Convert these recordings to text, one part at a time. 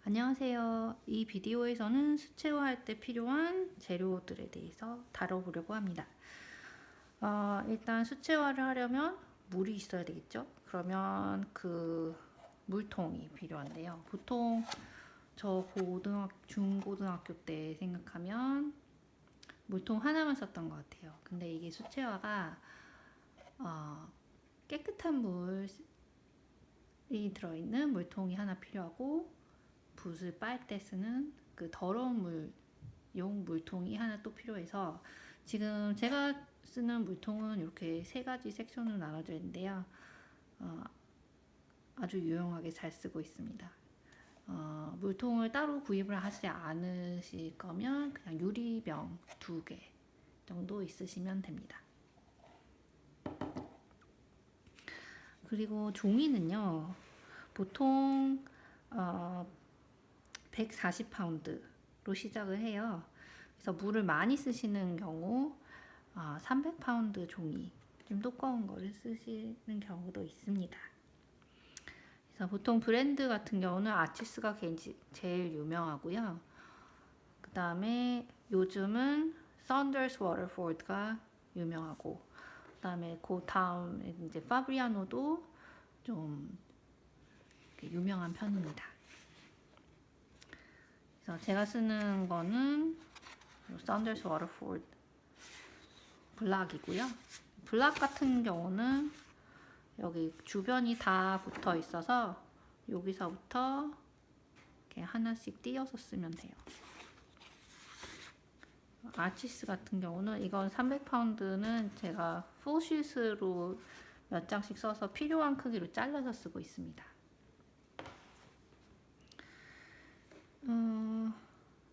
안녕하세요. 이 비디오에서는 수채화할 때 필요한 재료들에 대해서 다뤄보려고 합니다. 일단 수채화를 하려면 물이 있어야 되겠죠? 그러면 그 물통이 필요한데요. 보통 저 중고등학교 때 생각하면 물통 하나만 썼던 것 같아요. 근데 이게 수채화가 깨끗한 물이 들어있는 물통이 하나 필요하고, 붓을 빨 때 쓰는 그 더러운 물용 물통이 하나 또 필요해서, 지금 제가 쓰는 물통은 이렇게 세 가지 섹션으로 나눠져 있는데요. 아주 유용하게 잘 쓰고 있습니다. 물통을 따로 구입을 하지 않으실 거면 그냥 유리병 2개 정도 있으시면 됩니다. 그리고 종이는요, 보통 140파운드로 시작을 해요. 그래서 물을 많이 쓰시는 경우 300파운드 종이, 좀 두꺼운 거를 쓰시는 경우도 있습니다. 그래서 보통 브랜드 같은 경우는 아치스가 제일 유명하고요. 그 다음에 요즘은 썬더스 워터포드가 유명하고, 그 다음에 그 다음에 이제 파브리아노도 좀 유명한 편입니다. 그래서 제가 쓰는 거는 썬더스 워터포드 블락이고요. 블락 같은 경우는 여기 주변이 다 붙어 있어서 여기서부터 이렇게 하나씩 띄어서 쓰면 돼요. 아치스 같은 경우는, 이건 300파운드는 제가 풀시스로 몇 장씩 써서 필요한 크기로 잘라서 쓰고 있습니다.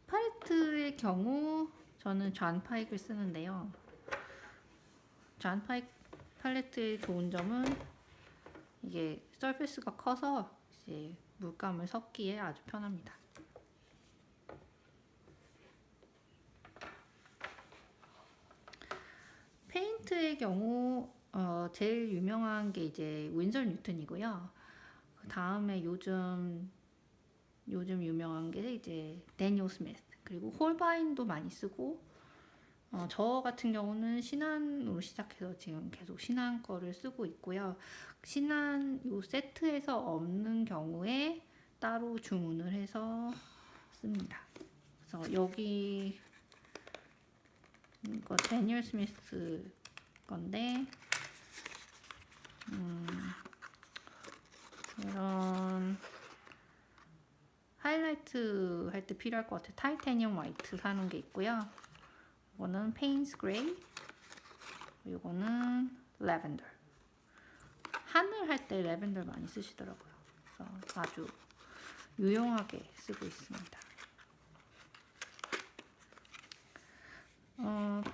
팔레트의 경우 저는 존 파익을 쓰는데요. 존 파익 팔레트의 좋은 점은 이게 서페스가 커서 이제 물감을 섞기에 아주 편합니다. 페인트의 경우 제일 유명한 게 이제 윈서 뉴튼이고요. 그 다음에 요즘 유명한 게 이제 데니얼 스미스, 그리고 홀바인도 많이 쓰고, 저 같은 경우는 신한으로 시작해서 지금 계속 신한 거를 쓰고 있고요. 신한 요 세트에서 없는 경우에 따로 주문을 해서 씁니다. 그래서 여기 이거 데니얼 스미스 건데, 이런 하이라이트 할 때 필요할 것 같아요. 타이타니움 화이트 사는 게 있고요. 이거는 페인스 그레이, 이거는 레벤더. 하늘 할 때 레벤더 많이 쓰시더라고요. 그래서 아주 유용하게 쓰고 있습니다.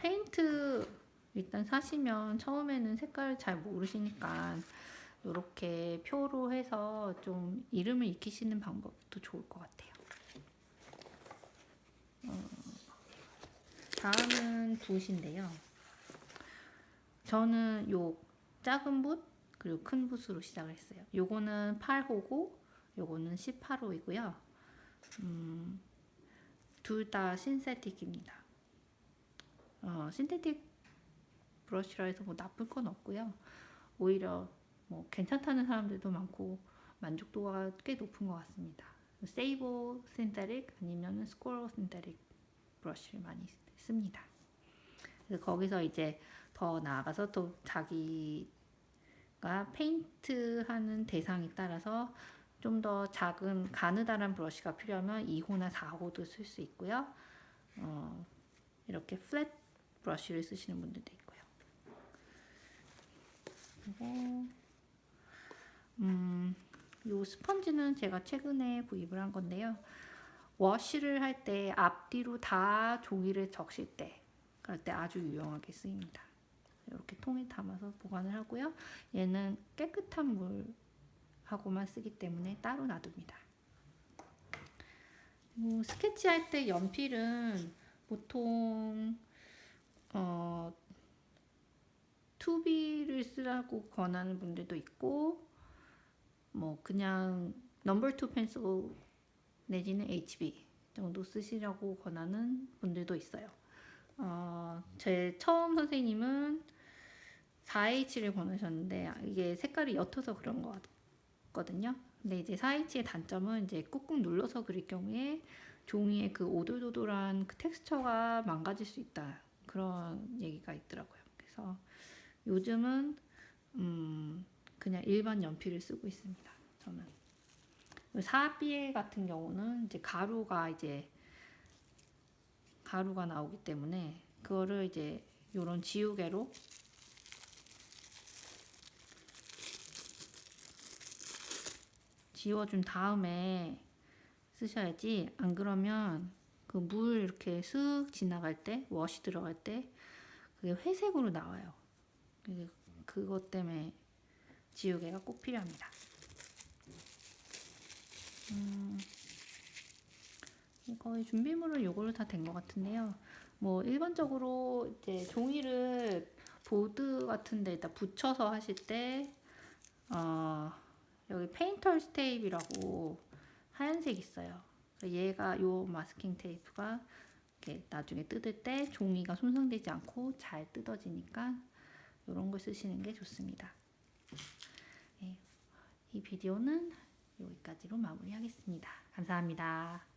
페인트 일단 사시면 처음에는 색깔 잘 모르시니까 이렇게 표로 해서 좀 이름을 익히시는 방법도 좋을 것 같아요. 다음은 붓인데요. 저는 요 작은 붓 그리고 큰 붓으로 시작을 했어요. 요거는 8호고 요거는 18호이고요. 둘 다 신세틱입니다. 신테틱 브러쉬라 해서 뭐 나쁠 건 없고요. 오히려 뭐 괜찮다는 사람들도 많고 만족도가 꽤 높은 것 같습니다. 세이보 신테틱 아니면 스코어 신테틱 브러쉬를 많이 씁니다. 그래서 거기서 이제 더 나아가서 또 자기가 페인트 하는 대상에 따라서 좀 더 작은 가느다란 브러쉬가 필요하면 2호나 4호도 쓸 수 있고요. 이렇게 플랫 브러쉬를 쓰시는 분들도 있고요. 그리고 요 스펀지는 제가 최근에 구입을 한 건데요. 워시를 할 때 앞뒤로 다 종이를 적실 때, 그럴 때 아주 유용하게 쓰입니다. 이렇게 통에 담아서 보관을 하고요. 얘는 깨끗한 물하고만 쓰기 때문에 따로 놔둡니다. 스케치할 때 연필은 보통 2B를 쓰라고 권하는 분들도 있고, 뭐 그냥 넘버 2 펜슬만 내지는 HB 정도 쓰시라고 권하는 분들도 있어요. 제 처음 선생님은 4H를 권하셨는데 이게 색깔이 옅어서 그런 것 같거든요. 근데 이제 4H의 단점은 이제 꾹꾹 눌러서 그릴 경우에 종이의 그 오돌도돌한 그 텍스처가 망가질 수 있다. 그런 얘기가 있더라고요. 그래서 요즘은 그냥 일반 연필을 쓰고 있습니다. 저는 4B 같은 경우는 이제 가루가 나오기 때문에 그거를 이제 요런 지우개로 지워준 다음에 쓰셔야지, 안 그러면 그 물 이렇게 쓱 지나갈 때, 워시 들어갈 때 그게 회색으로 나와요. 그것 때문에 지우개가 꼭 필요합니다. 거의 준비물은 요걸로 다 된 것 같은데요. 뭐 일반적으로 이제 종이를 보드 같은 데다 붙여서 하실 때 여기 페인터스 테이프라고 하얀색 있어요. 얘가 요 마스킹 테이프가 이렇게 나중에 뜯을 때 종이가 손상되지 않고 잘 뜯어지니까 이런 걸 쓰시는 게 좋습니다. 네, 이 비디오는 여기까지로 마무리하겠습니다. 감사합니다.